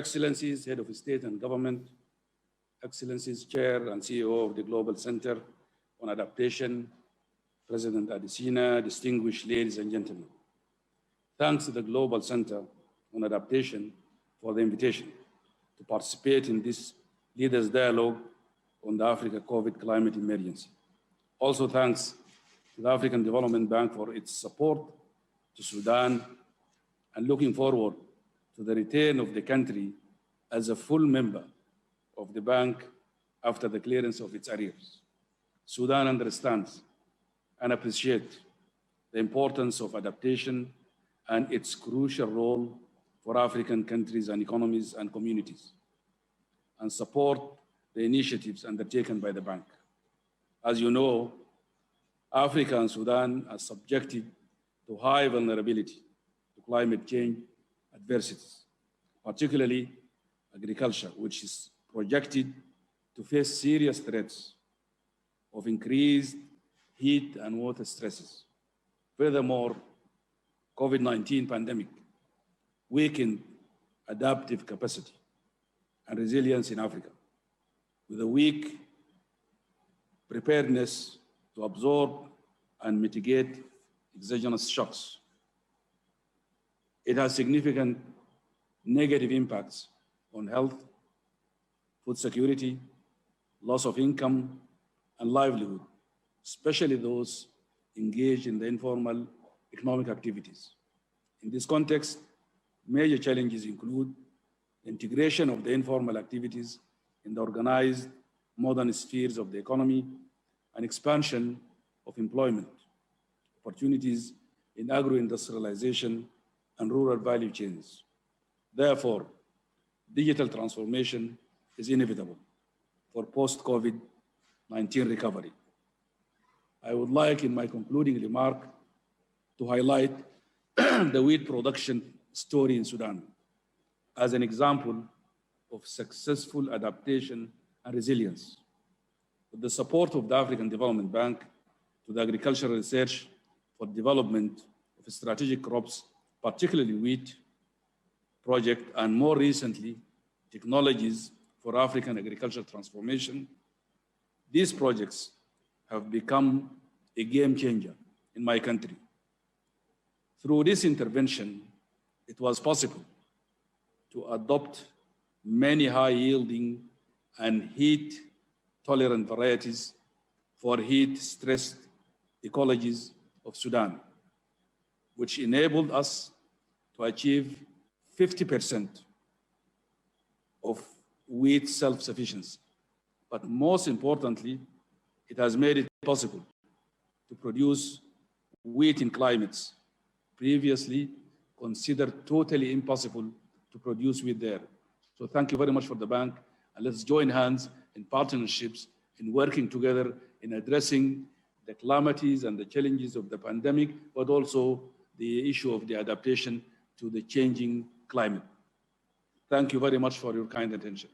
Excellencies, Head of State and Government, Excellencies, Chair and CEO of the Global Center on Adaptation, President Adesina, distinguished ladies and gentlemen. Thanks to the Global Center on Adaptation for the invitation to participate in this Leaders' Dialogue on the Africa COVID climate emergency. Also thanks to the African Development Bank for its support to Sudan, and looking forward to the return of the country as a full member of the bank after the clearance of its arrears. Sudan understands and appreciates the importance of adaptation and its crucial role for African countries and economies and communities, and support the initiatives undertaken by the bank. As you know, Africa and Sudan are subjected to high vulnerability to climate change adversities, particularly agriculture, which is projected to face serious threats of increased heat and water stresses. Furthermore, COVID-19 pandemic weakened adaptive capacity and resilience in Africa, with a weak preparedness to absorb and mitigate exogenous shocks. It has significant negative impacts on health, food security, loss of income, and livelihood, especially those engaged in the informal economic activities. In this context, major challenges include the integration of the informal activities in the organized modern spheres of the economy and expansion of employment opportunities in agro-industrialization and rural value chains. Therefore, digital transformation is inevitable for post-COVID-19 recovery. I would like, in my concluding remark, to highlight the wheat production story in Sudan as an example of successful adaptation and resilience. With the support of the African Development Bank to the Agricultural Research for Development of Strategic Crops, particularly wheat project, and more recently, Technologies for African Agricultural Transformation, these projects have become a game changer in my country. Through this intervention, it was possible to adopt many high-yielding and heat-tolerant varieties for heat-stressed ecologies of Sudan, which enabled us to achieve 50% of wheat self-sufficiency. But most importantly, it has made it possible to produce wheat in climates previously considered totally impossible to produce wheat there. So thank you very much for the bank, and let's join hands in partnerships in working together in addressing the calamities and the challenges of the pandemic, but also the issue of the adaptation to the changing climate. Thank you very much for your kind attention.